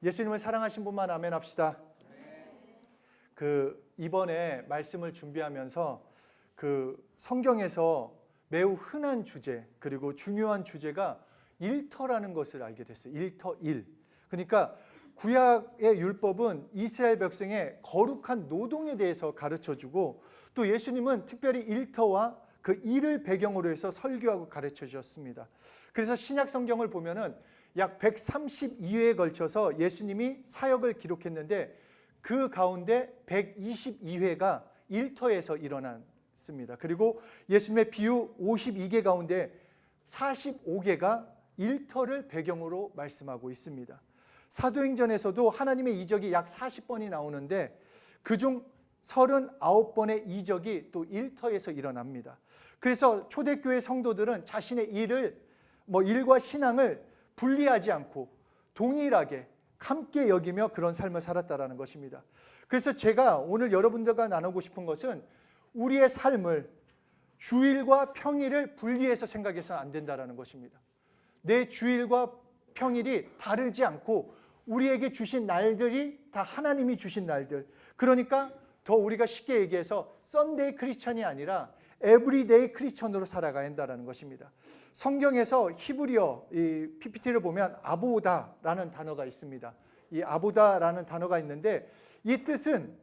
예수님을 사랑하신 분만 아멘 합시다. 이번에 말씀을 준비하면서 성경에서 매우 흔한 주제 그리고 중요한 주제가 일터라는 것을 알게 됐어요. 일터, 일. 그러니까 구약의 율법은 이스라엘 백성의 거룩한 노동에 대해서 가르쳐주고, 또 예수님은 특별히 일터와 그 일을 배경으로 해서 설교하고 가르쳐 주셨습니다. 그래서 신약 성경을 보면은 약 132회에 걸쳐서 예수님이 사역을 기록했는데 그 가운데 122회가 일터에서 일어났습니다. 그리고 예수님의 비유 52개 가운데 45개가 일터를 배경으로 말씀하고 있습니다. 사도행전에서도 하나님의 이적이 약 40번이 나오는데 그중 39번의 이적이 또 일터에서 일어납니다. 그래서 초대교회 성도들은 자신의 일과 신앙을 분리하지 않고 동일하게 함께 여기며 그런 삶을 살았다라는 것입니다. 그래서 제가 오늘 여러분들과 나누고 싶은 것은 우리의 삶을 주일과 평일을 분리해서 생각해서는 안 된다라는 것입니다. 내 주일과 평일이 다르지 않고 우리에게 주신 날들이 다 하나님이 주신 날들. 그러니까 더 우리가 쉽게 얘기해서 썬데이 크리스천이 아니라 에브리데이 크리스천으로 살아가야 한다는 것입니다. 성경에서 히브리어 이 PPT를 보면 아보다라는 단어가 있습니다. 이 아보다라는 단어가 있는데 이 뜻은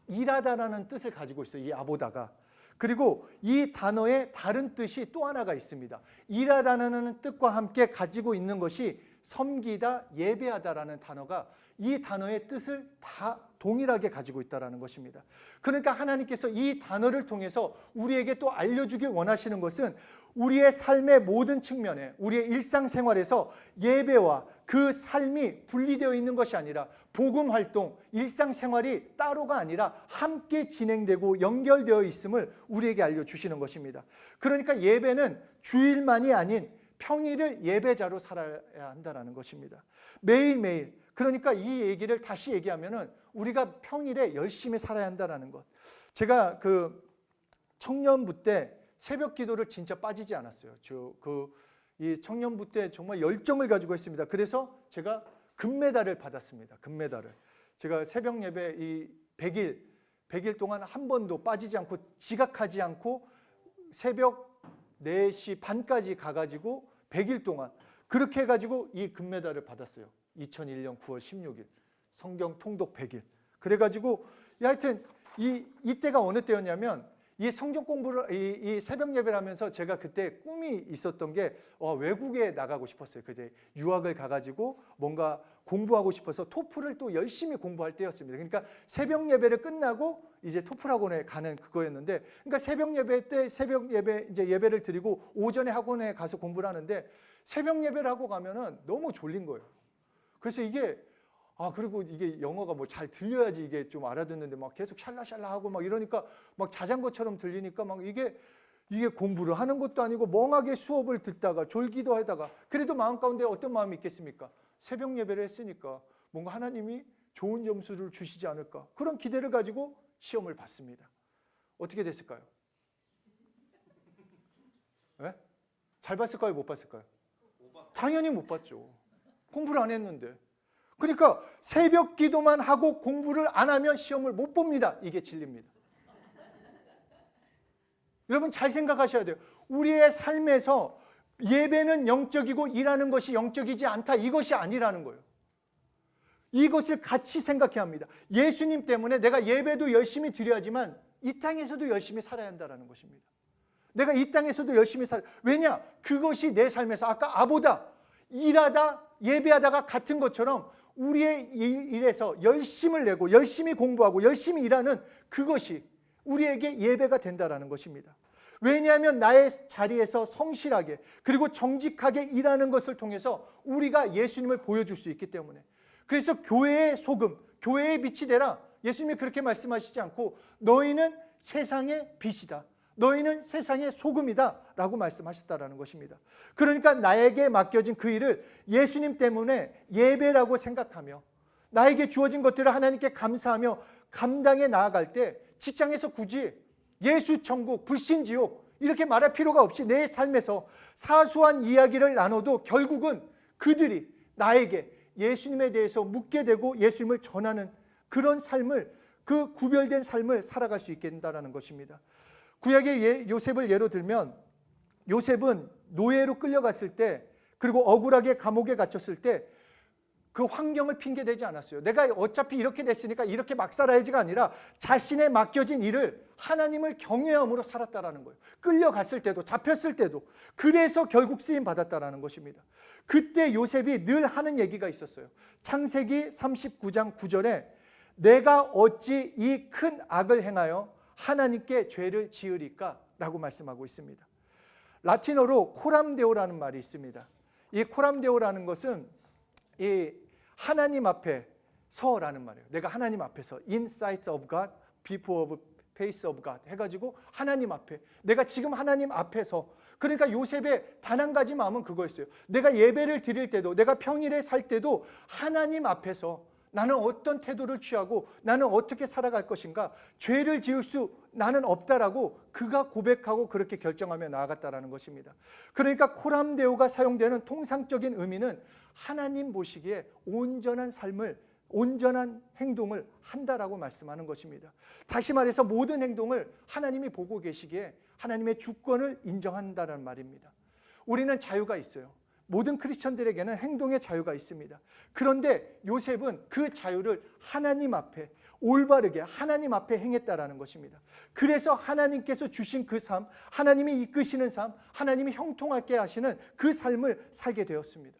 일하다라는 뜻을 가지고 있어요. 이 아보다가. 그리고 이 단어의 다른 뜻이 또 하나가 있습니다. 일하다는 뜻과 함께 가지고 있는 것이 섬기다, 예배하다라는 단어가 이 단어의 뜻을 다 동일하게 가지고 있다는 것입니다. 그러니까 하나님께서 이 단어를 통해서 우리에게 또 알려주길 원하시는 것은 우리의 삶의 모든 측면에, 우리의 일상생활에서 예배와 그 삶이 분리되어 있는 것이 아니라 복음활동, 일상생활이 따로가 아니라 함께 진행되고 연결되어 있음을 우리에게 알려주시는 것입니다. 그러니까 예배는 주일만이 아닌 평일을 예배자로 살아야 한다는 것입니다. 매일매일. 그러니까 이 얘기를 다시 얘기하면은 우리가 평일에 열심히 살아야 한다는 것. 제가 청년부 때 새벽 기도를 진짜 빠지지 않았어요. 이 청년부 때 정말 열정을 가지고 했습니다. 그래서 제가 금메달을 받았습니다. 금메달을. 제가 새벽 예배 이 100일 동안 한 번도 빠지지 않고 지각하지 않고 새벽 4시 반까지 가가지고 100일 동안 그렇게 해가지고 이 금메달을 받았어요. 2001년 9월 16일 성경 통독 100일. 그래가지고 하여튼 이때가 어느 때였냐면 이 성경 공부를 이 새벽 예배를 하면서 제가 그때 꿈이 있었던 게 외국에 나가고 싶었어요. 그때 유학을 가가지고 뭔가 공부하고 싶어서 토플을 또 열심히 공부할 때였습니다. 그러니까 새벽 예배를 끝나고 이제 토플 학원에 가는 그거였는데, 그러니까 새벽 예배 때 이제 예배를 드리고 오전에 학원에 가서 공부를 하는데 새벽 예배를 하고 가면은 너무 졸린 거예요. 그래서 그리고 이게 영어가 뭐 잘 들려야지 이게 좀 알아듣는데 막 계속 샬라샬라 하고 막 이러니까 막 자전거처럼 들리니까 막 이게 공부를 하는 것도 아니고 멍하게 수업을 듣다가 졸기도 하다가, 그래도 마음 가운데 어떤 마음이 있겠습니까? 새벽 예배를 했으니까 뭔가 하나님이 좋은 점수를 주시지 않을까, 그런 기대를 가지고 시험을 봤습니다. 어떻게 됐을까요? 네? 잘 봤을까요? 못 봤을까요? 당연히 못 봤죠. 공부를 안 했는데. 그러니까 새벽 기도만 하고 공부를 안 하면 시험을 못 봅니다. 이게 진리입니다. 여러분 잘 생각하셔야 돼요. 우리의 삶에서 예배는 영적이고 일하는 것이 영적이지 않다, 이것이 아니라는 거예요. 이것을 같이 생각해야 합니다. 예수님 때문에 내가 예배도 열심히 드려야지만 이 땅에서도 열심히 살아야 한다는 것입니다. 내가 이 땅에서도 열심히 왜냐? 그것이 내 삶에서 아까 아보다, 일하다, 예배하다가 같은 것처럼 우리의 일에서 열심을 내고 열심히 공부하고 열심히 일하는 그것이 우리에게 예배가 된다는 것입니다. 왜냐하면 나의 자리에서 성실하게 그리고 정직하게 일하는 것을 통해서 우리가 예수님을 보여줄 수 있기 때문에. 그래서 교회의 소금, 교회의 빛이 되라. 예수님이 그렇게 말씀하시지 않고 너희는 세상의 빛이다, 너희는 세상의 소금이다 라고 말씀하셨다는 것입니다. 그러니까 나에게 맡겨진 그 일을 예수님 때문에 예배라고 생각하며 나에게 주어진 것들을 하나님께 감사하며 감당해 나아갈 때 직장에서 굳이 예수 천국, 불신 지옥 이렇게 말할 필요가 없이 내 삶에서 사소한 이야기를 나눠도 결국은 그들이 나에게 예수님에 대해서 묻게 되고 예수님을 전하는 그런 삶을, 그 구별된 삶을 살아갈 수 있게 된다는 것입니다. 구약의 요셉을 예로 들면, 요셉은 노예로 끌려갔을 때, 그리고 억울하게 감옥에 갇혔을 때 그 환경을 핑계대지 않았어요. 내가 어차피 이렇게 됐으니까 이렇게 막 살아야지가 아니라 자신의 맡겨진 일을 하나님을 경외함으로 살았다라는 거예요. 끌려갔을 때도, 잡혔을 때도. 그래서 결국 쓰임 받았다라는 것입니다. 그때 요셉이 늘 하는 얘기가 있었어요. 창세기 39장 9절에 내가 어찌 이 큰 악을 행하여 하나님께 죄를 지으리까? 라고 말씀하고 있습니다. 라틴어로 코람데오라는 말이 있습니다. 이 코람데오라는 것은 이 하나님 앞에 서라는 말이에요. 내가 하나님 앞에서 in sight of God, before the face of God 해가지고 하나님 앞에, 내가 지금 하나님 앞에서, 그러니까 요셉의 단 한 가지 마음은 그거였어요. 내가 예배를 드릴 때도, 내가 평일에 살 때도 하나님 앞에서 나는 어떤 태도를 취하고 나는 어떻게 살아갈 것인가, 죄를 지을 수 나는 없다라고 그가 고백하고 그렇게 결정하며 나아갔다라는 것입니다. 그러니까 코람데오가 사용되는 통상적인 의미는 하나님 보시기에 온전한 삶을, 온전한 행동을 한다라고 말씀하는 것입니다. 다시 말해서 모든 행동을 하나님이 보고 계시기에 하나님의 주권을 인정한다는 말입니다. 우리는 자유가 있어요. 모든 크리스천들에게는 행동의 자유가 있습니다. 그런데 요셉은 그 자유를 하나님 앞에 올바르게 하나님 앞에 행했다라는 것입니다. 그래서 하나님께서 주신 그 삶, 하나님이 이끄시는 삶, 하나님이 형통하게 하시는 그 삶을 살게 되었습니다.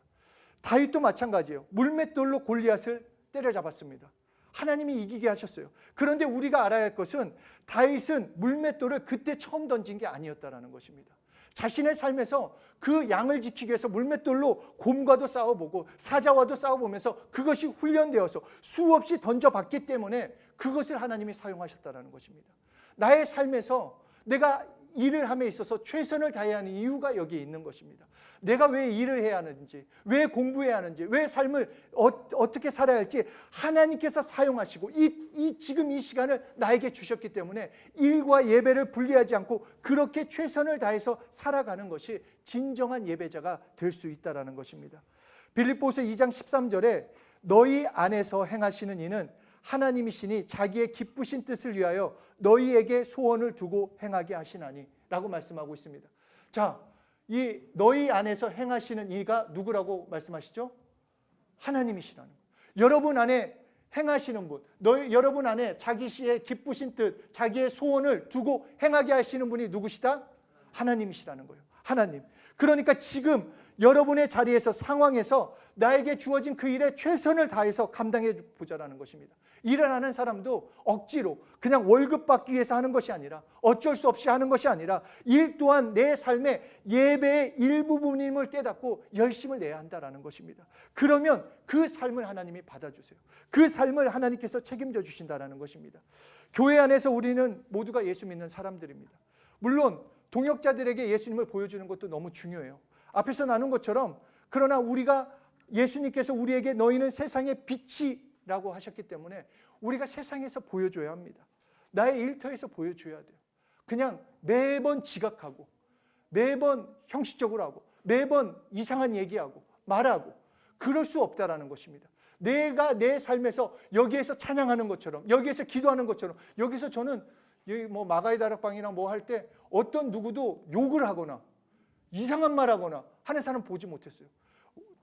다윗도 마찬가지예요. 물맷돌로 골리앗을 때려잡았습니다. 하나님이 이기게 하셨어요. 그런데 우리가 알아야 할 것은 다윗은 물맷돌을 그때 처음 던진 게 아니었다라는 것입니다. 자신의 삶에서 그 양을 지키기 위해서 물맷돌로 곰과도 싸워보고 사자와도 싸워보면서 그것이 훈련되어서 수없이 던져봤기 때문에 그것을 하나님이 사용하셨다는 것입니다. 나의 삶에서 내가 일을 함에 있어서 최선을 다해야 하는 이유가 여기에 있는 것입니다. 내가 왜 일을 해야 하는지, 왜 공부해야 하는지, 왜 삶을 어떻게 살아야 할지 하나님께서 사용하시고 지금 이 시간을 나에게 주셨기 때문에 일과 예배를 분리하지 않고 그렇게 최선을 다해서 살아가는 것이 진정한 예배자가 될 수 있다는 것입니다. 빌립보서 2장 13절에 너희 안에서 행하시는 이는 하나님이시니 자기의 기쁘신 뜻을 위하여 너희에게 소원을 두고 행하게 하시나니 라고 말씀하고 있습니다. 자, 이 너희 안에서 행하시는 이가 누구라고 말씀하시죠? 하나님이시라는 거예요. 여러분 안에 행하시는 분, 여러분 안에 자기의 기쁘신 뜻, 자기의 소원을 두고 행하게 하시는 분이 누구시다? 하나님이시라는 거예요. 하나님. 그러니까 지금 여러분의 자리에서, 상황에서 나에게 주어진 그 일에 최선을 다해서 감당해 보자라는 것입니다. 일을 하는 사람도 억지로 그냥 월급 받기 위해서 하는 것이 아니라, 어쩔 수 없이 하는 것이 아니라 일 또한 내 삶의 예배의 일부분임을 깨닫고 열심을 내야 한다는 것입니다. 그러면 그 삶을 하나님이 받아주세요. 그 삶을 하나님께서 책임져 주신다는 것입니다. 교회 안에서 우리는 모두가 예수 믿는 사람들입니다. 물론 동역자들에게 예수님을 보여주는 것도 너무 중요해요. 앞에서 나눈 것처럼, 그러나 우리가, 예수님께서 우리에게 너희는 세상의 빛이라고 하셨기 때문에 우리가 세상에서 보여줘야 합니다. 나의 일터에서 보여줘야 돼요. 그냥 매번 지각하고 매번 형식적으로 하고 매번 이상한 얘기하고 말하고 그럴 수 없다라는 것입니다. 내가 내 삶에서 여기에서 찬양하는 것처럼, 여기에서 기도하는 것처럼, 여기서 저는 여기 뭐 마가이 다락방이나 뭐 할 때 어떤 누구도 욕을 하거나 이상한 말 하거나 하는 사람 보지 못했어요.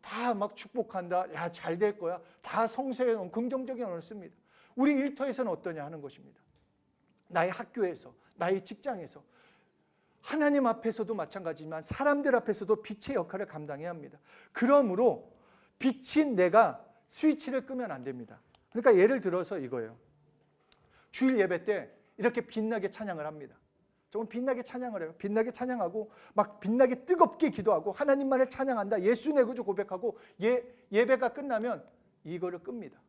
다 막 축복한다, 야, 잘 될 거야, 다 성서에 놓은 긍정적인 언어를 씁니다. 우리 일터에서는 어떠냐 하는 것입니다. 나의 학교에서, 나의 직장에서, 하나님 앞에서도 마찬가지지만 사람들 앞에서도 빛의 역할을 감당해야 합니다. 그러므로 빛인 내가 스위치를 끄면 안 됩니다. 그러니까 예를 들어서 이거예요. 주일 예배 때 이렇게 빛나게 찬양을 합니다. 조금 빛나게 찬양을 해요. 빛나게 찬양하고 막 빛나게 뜨겁게 기도하고 하나님만을 찬양한다, 예수 내 구주 고백하고 예배가 끝나면 이거를 끕니다.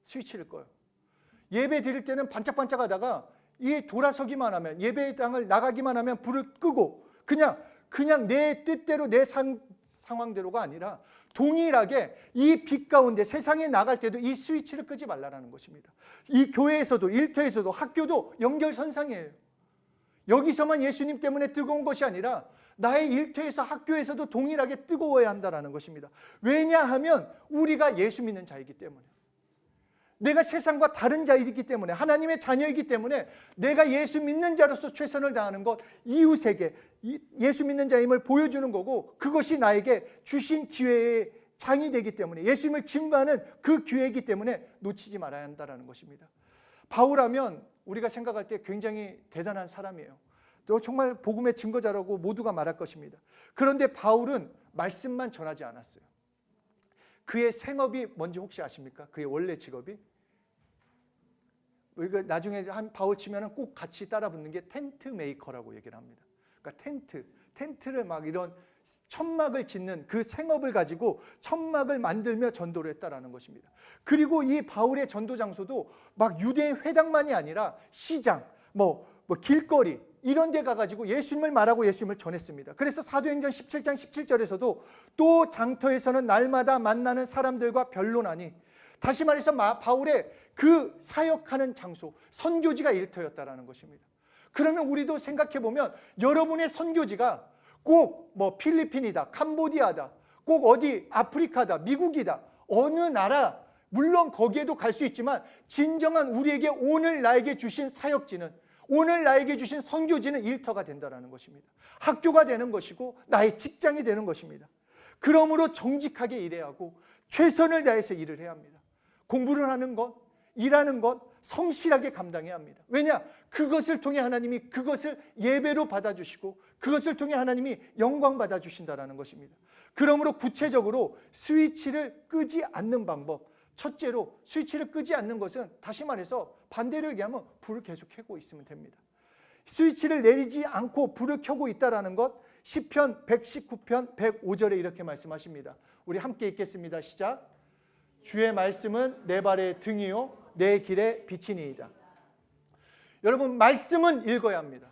스위치를 꺼요. 예배 드릴 때는 반짝반짝하다가 이 돌아서기만 하면, 예배당을 나가기만 하면 불을 끄고 그냥 내 뜻대로 내 상황대로가 아니라 동일하게 이 빛 가운데 세상에 나갈 때도 이 스위치를 끄지 말라는 것입니다. 이 교회에서도, 일터에서도, 학교도 연결선상이에요. 여기서만 예수님 때문에 뜨거운 것이 아니라 나의 일터에서 학교에서도 동일하게 뜨거워야 한다는 것입니다. 왜냐하면 우리가 예수 믿는 자이기 때문에, 내가 세상과 다른 자이기 때문에, 하나님의 자녀이기 때문에 내가 예수 믿는 자로서 최선을 다하는 것, 이웃에게 예수 믿는 자임을 보여주는 거고, 그것이 나에게 주신 기회의 장이 되기 때문에, 예수님을 증거하는 그 기회이기 때문에 놓치지 말아야 한다는 것입니다. 바울하면 우리가 생각할 때 굉장히 대단한 사람이에요. 또 정말 복음의 증거자라고 모두가 말할 것입니다. 그런데 바울은 말씀만 전하지 않았어요. 그의 생업이 뭔지 혹시 아십니까? 그의 원래 직업이? 나중에 한 바울 치면은 꼭 같이 따라 붙는 게 텐트 메이커라고 얘기를 합니다. 그러니까 텐트를 막 이런 천막을 짓는 그 생업을 가지고 천막을 만들며 전도를 했다라는 것입니다. 그리고 이 바울의 전도 장소도 막 유대인 회당만이 아니라 시장, 뭐 길거리 이런 데 가가지고 예수님을 말하고 예수님을 전했습니다. 그래서 사도행전 17장 17절에서도 또 장터에서는 날마다 만나는 사람들과 변론하니, 다시 말해서 바울의 그 사역하는 장소, 선교지가 일터였다라는 것입니다. 그러면 우리도 생각해 보면 여러분의 선교지가 꼭 뭐 필리핀이다, 캄보디아다, 꼭 어디 아프리카다, 미국이다, 어느 나라, 물론 거기에도 갈 수 있지만 진정한 우리에게 오늘 나에게 주신 사역지는, 오늘 나에게 주신 선교지는 일터가 된다는 것입니다. 학교가 되는 것이고 나의 직장이 되는 것입니다. 그러므로 정직하게 일해야 하고 최선을 다해서 일을 해야 합니다. 공부를 하는 것, 일하는 것 성실하게 감당해야 합니다. 왜냐? 그것을 통해 하나님이 그것을 예배로 받아주시고 그것을 통해 하나님이 영광 받아주신다는 것입니다. 그러므로 구체적으로 스위치를 끄지 않는 방법, 첫째로 스위치를 끄지 않는 것은, 다시 말해서 반대로 얘기하면 불을 계속 켜고 있으면 됩니다. 스위치를 내리지 않고 불을 켜고 있다는 것, 시편 119편 105절에 이렇게 말씀하십니다. 우리 함께 읽겠습니다. 시작. 주의 말씀은 내 발의 등이요 내 길의 빛이니이다. 여러분, 말씀은 읽어야 합니다.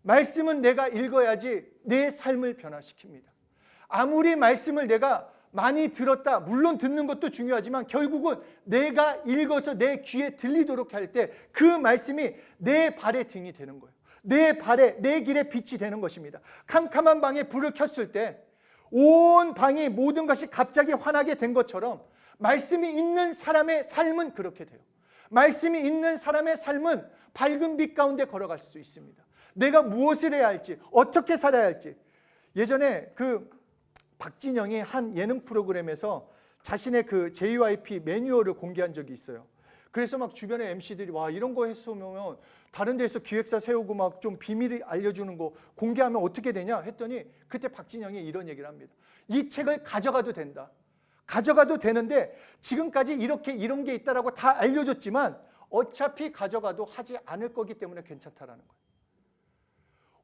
말씀은 내가 읽어야지 내 삶을 변화시킵니다. 아무리 말씀을 내가 많이 들었다, 물론 듣는 것도 중요하지만 결국은 내가 읽어서 내 귀에 들리도록 할 때 그 말씀이 내 발의 등이 되는 거예요. 내 길의 빛이 되는 것입니다. 캄캄한 방에 불을 켰을 때 온 방이, 모든 것이 갑자기 환하게 된 것처럼 말씀이 있는 사람의 삶은 그렇게 돼요. 말씀이 있는 사람의 삶은 밝은 빛 가운데 걸어갈 수 있습니다. 내가 무엇을 해야 할지, 어떻게 살아야 할지. 예전에 그 박진영이 한 예능 프로그램에서 자신의 그 JYP 매뉴얼을 공개한 적이 있어요. 그래서 막 주변에 MC들이 와, 이런 거 했으면 다른 데서 기획사 세우고 막 좀 비밀을 알려주는 거 공개하면 어떻게 되냐 했더니, 그때 박진영이 이런 얘기를 합니다. 이 책을 가져가도 된다. 가져가도 되는데 지금까지 이렇게 이런 게 있다라고 다 알려줬지만 어차피 가져가도 하지 않을 거기 때문에 괜찮다라는 거예요.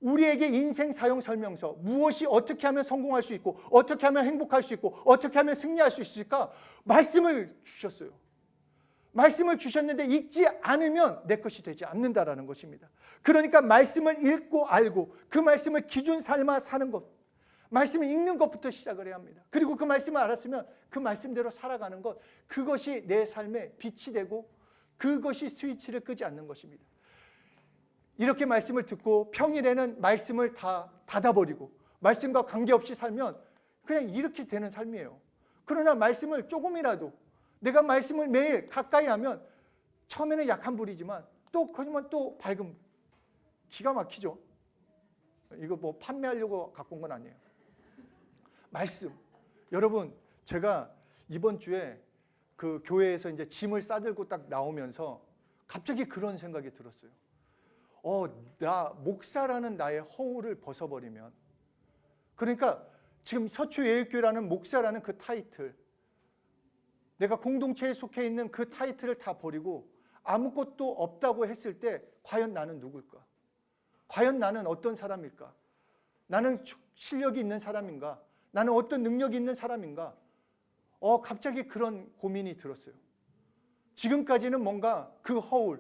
우리에게 인생 사용 설명서, 무엇이 어떻게 하면 성공할 수 있고 어떻게 하면 행복할 수 있고 어떻게 하면 승리할 수 있을까, 말씀을 주셨어요. 말씀을 주셨는데 읽지 않으면 내 것이 되지 않는다라는 것입니다. 그러니까 말씀을 읽고 알고 그 말씀을 기준 삼아 사는 것, 말씀을 읽는 것부터 시작을 해야 합니다. 그리고 그 말씀을 알았으면 그 말씀대로 살아가는 것, 그것이 내 삶의 빛이 되고 그것이 스위치를 끄지 않는 것입니다. 이렇게 말씀을 듣고 평일에는 말씀을 다 닫아버리고 말씀과 관계없이 살면 그냥 이렇게 되는 삶이에요. 그러나 말씀을 조금이라도, 내가 말씀을 매일 가까이 하면 처음에는 약한 불이지만 또 그러면 또 밝은, 기가 막히죠. 이거 뭐 판매하려고 갖고 온 건 아니에요. 말씀. 여러분, 제가 이번 주에 그 교회에서 이제 짐을 싸들고 딱 나오면서 갑자기 그런 생각이 들었어요. 나 목사라는 나의 허울을 벗어버리면, 그러니까 지금 서초예일교회라는 목사라는 그 타이틀, 내가 공동체에 속해 있는 그 타이틀을 다 버리고 아무것도 없다고 했을 때 과연 나는 누굴까? 과연 나는 어떤 사람일까? 나는 실력이 있는 사람인가? 나는 어떤 능력이 있는 사람인가? 갑자기 그런 고민이 들었어요. 지금까지는 뭔가 그 허울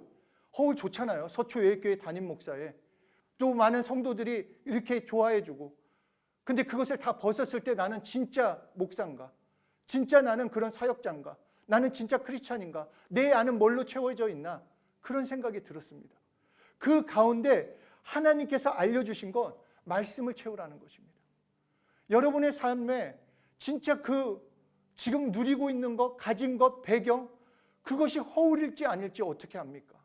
좋잖아요. 서초예일교회 담임 목사에 또 많은 성도들이 이렇게 좋아해주고, 근데 그것을 다 벗었을 때 나는 진짜 목사인가? 진짜 나는 그런 사역자인가? 나는 진짜 크리스찬인가? 내 안은 뭘로 채워져 있나? 그런 생각이 들었습니다. 그 가운데 하나님께서 알려주신 건 말씀을 채우라는 것입니다. 여러분의 삶에 진짜 지금 누리고 있는 것, 가진 것, 배경, 그것이 허울일지 아닐지 어떻게 합니까?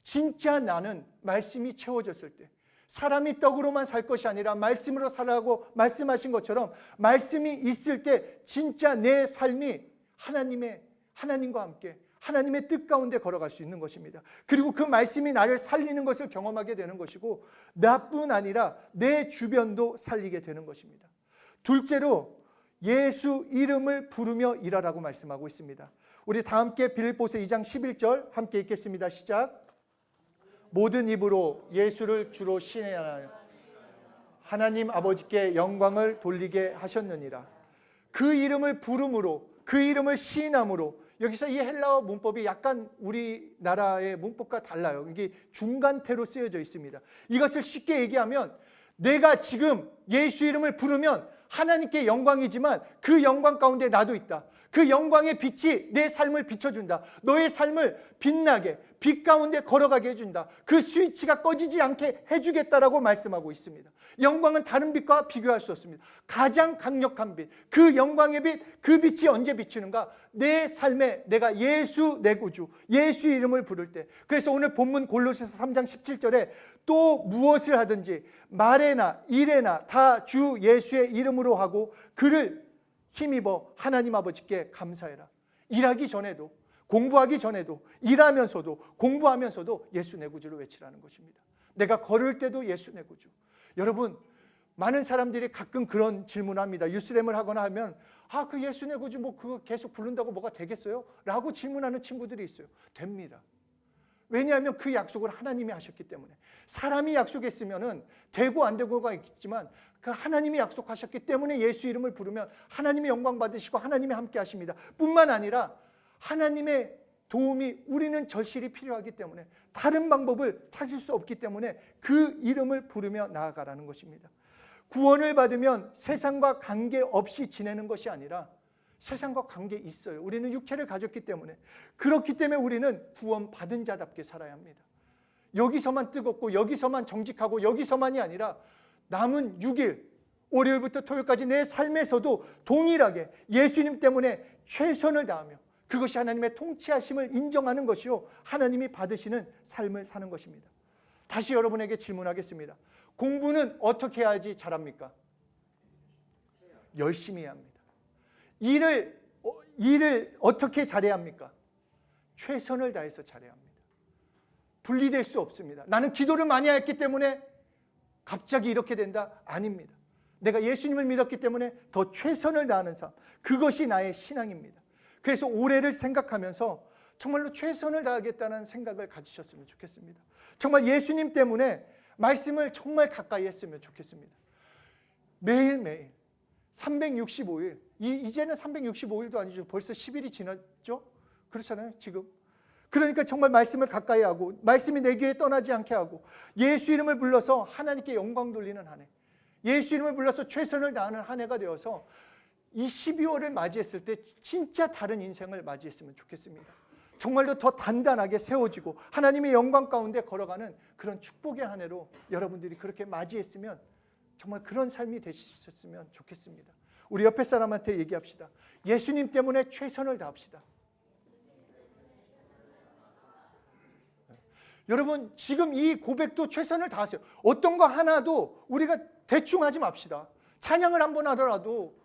진짜 나는 말씀이 채워졌을 때, 사람이 떡으로만 살 것이 아니라 말씀으로 살라고 말씀하신 것처럼 말씀이 있을 때 진짜 내 삶이 하나님과 함께 하나님의 뜻 가운데 걸어갈 수 있는 것입니다. 그리고 그 말씀이 나를 살리는 것을 경험하게 되는 것이고, 나뿐 아니라 내 주변도 살리게 되는 것입니다. 둘째로 예수 이름을 부르며 일하라고 말씀하고 있습니다. 우리 다 함께 빌립보서 2장 11절 함께 읽겠습니다. 시작. 모든 입으로 예수를 주로 신뢰하여 하나님 아버지께 영광을 돌리게 하셨느니라. 그 이름을 부름으로, 그 이름을 시인함으로, 여기서 이 헬라어 문법이 약간 우리나라의 문법과 달라요. 이게 중간태로 쓰여져 있습니다. 이것을 쉽게 얘기하면 내가 지금 예수 이름을 부르면 하나님께 영광이지만 그 영광 가운데 나도 있다. 그 영광의 빛이 내 삶을 비춰준다. 너의 삶을 빛나게, 빛 가운데 걸어가게 해준다. 그 스위치가 꺼지지 않게 해주겠다라고 말씀하고 있습니다. 영광은 다른 빛과 비교할 수 없습니다. 가장 강력한 빛, 그 영광의 빛, 그 빛이 언제 비추는가? 내 삶에 내가 예수 내 구주, 예수 이름을 부를 때. 그래서 오늘 본문 골로새서 3장 17절에 또 무엇을 하든지 말에나 일에나 다 주 예수의 이름으로 하고 그를 힘입어 하나님 아버지께 감사해라. 일하기 전에도, 공부하기 전에도, 일하면서도, 공부하면서도 예수 내 구주를 외치라는 것입니다. 내가 걸을 때도 예수 내 구주. 여러분, 많은 사람들이 가끔 그런 질문을 합니다. 유스렘을 하거나 하면 그 예수 내 구주 그거 계속 부른다고 뭐가 되겠어요? 라고 질문하는 친구들이 있어요. 됩니다. 왜냐하면 그 약속을 하나님이 하셨기 때문에. 사람이 약속했으면 되고 안 되고가 있지만 그 하나님이 약속하셨기 때문에 예수 이름을 부르면 하나님의 영광 받으시고 하나님이 함께 하십니다. 뿐만 아니라 하나님의 도움이 우리는 절실히 필요하기 때문에, 다른 방법을 찾을 수 없기 때문에 그 이름을 부르며 나아가라는 것입니다. 구원을 받으면 세상과 관계없이 지내는 것이 아니라 세상과 관계 있어요. 우리는 육체를 가졌기 때문에. 그렇기 때문에 우리는 구원받은 자답게 살아야 합니다. 여기서만 뜨겁고 여기서만 정직하고 여기서만이 아니라 남은 6일, 월요일부터 토요일까지 내 삶에서도 동일하게 예수님 때문에 최선을 다하며 그것이 하나님의 통치하심을 인정하는 것이요, 하나님이 받으시는 삶을 사는 것입니다. 다시 여러분에게 질문하겠습니다. 공부는 어떻게 해야지 잘합니까? 열심히 해야 합니다. 일을 어떻게 잘해야 합니까? 최선을 다해서 잘해야 합니다. 분리될 수 없습니다. 나는 기도를 많이 했기 때문에 갑자기 이렇게 된다? 아닙니다. 내가 예수님을 믿었기 때문에 더 최선을 다하는 삶, 그것이 나의 신앙입니다. 그래서 올해를 생각하면서 정말로 최선을 다하겠다는 생각을 가지셨으면 좋겠습니다. 정말 예수님 때문에 말씀을 정말 가까이 했으면 좋겠습니다. 매일매일 365일, 이제는 365일도 아니죠. 벌써 10일이 지났죠? 그렇잖아요, 지금. 그러니까 정말 말씀을 가까이 하고 말씀이 내 귀에 떠나지 않게 하고 예수 이름을 불러서 하나님께 영광 돌리는 한 해, 예수 이름을 불러서 최선을 다하는 한 해가 되어서 이 12월을 맞이했을 때 진짜 다른 인생을 맞이했으면 좋겠습니다. 정말로 더 단단하게 세워지고 하나님의 영광 가운데 걸어가는 그런 축복의 한 해로 여러분들이 그렇게 맞이했으면 정말 그런 삶이 되셨으면 좋겠습니다. 우리 옆에 사람한테 얘기합시다. 예수님 때문에 최선을 다합시다. 여러분, 지금 이 고백도 최선을 다하세요. 어떤 거 하나도 우리가 대충 하지 맙시다. 찬양을 한번 하더라도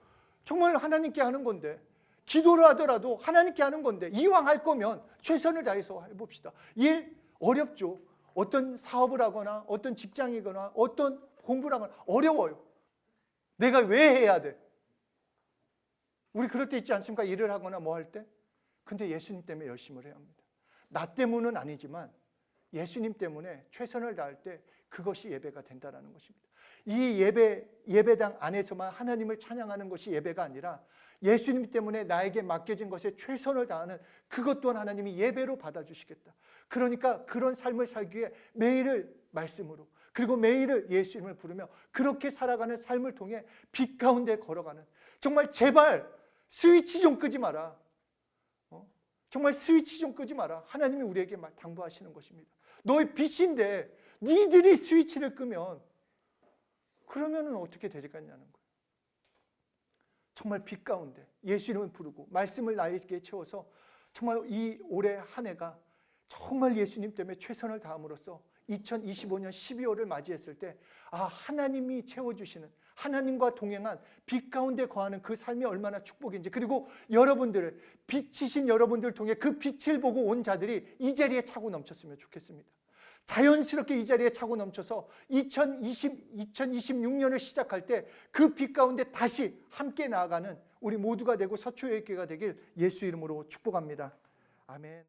정말 하나님께 하는 건데, 기도를 하더라도 하나님께 하는 건데, 이왕 할 거면 최선을 다해서 해봅시다. 일 어렵죠. 어떤 사업을 하거나 어떤 직장이거나 어떤 공부를 하거나 어려워요. 내가 왜 해야 돼? 우리 그럴 때 있지 않습니까? 일을 하거나 뭐 할 때. 근데 예수님 때문에 열심을 해야 합니다. 나 때문은 아니지만 예수님 때문에 최선을 다할 때 그것이 예배가 된다는 것입니다. 이 예배당 안에서만 하나님을 찬양하는 것이 예배가 아니라 예수님 때문에 나에게 맡겨진 것에 최선을 다하는 그것 또한 하나님이 예배로 받아주시겠다. 그러니까 그런 삶을 살기 위해 매일을 말씀으로, 그리고 매일을 예수님을 부르며 그렇게 살아가는 삶을 통해 빛 가운데 걸어가는, 정말 제발 스위치 좀 끄지 마라. 정말 스위치 좀 끄지 마라. 하나님이 우리에게 당부하시는 것입니다. 너의 빛인데 니들이 스위치를 끄면 그러면은 어떻게 되겠냐는 거예요. 정말 빛 가운데 예수 이름을 부르고 말씀을 나에게 채워서 정말 이 올해 한 해가 정말 예수님 때문에 최선을 다함으로써 2025년 12월을 맞이했을 때 하나님이 채워주시는, 하나님과 동행한 빛 가운데 거하는 그 삶이 얼마나 축복인지, 그리고 여러분들을 빛이신 여러분들을 통해 그 빛을 보고 온 자들이 이 자리에 차고 넘쳤으면 좋겠습니다. 자연스럽게 이 자리에 차고 넘쳐서 2026년을 시작할 때 그 빛 가운데 다시 함께 나아가는 우리 모두가 되고 서초의 교회가 되길 예수 이름으로 축복합니다. 아멘.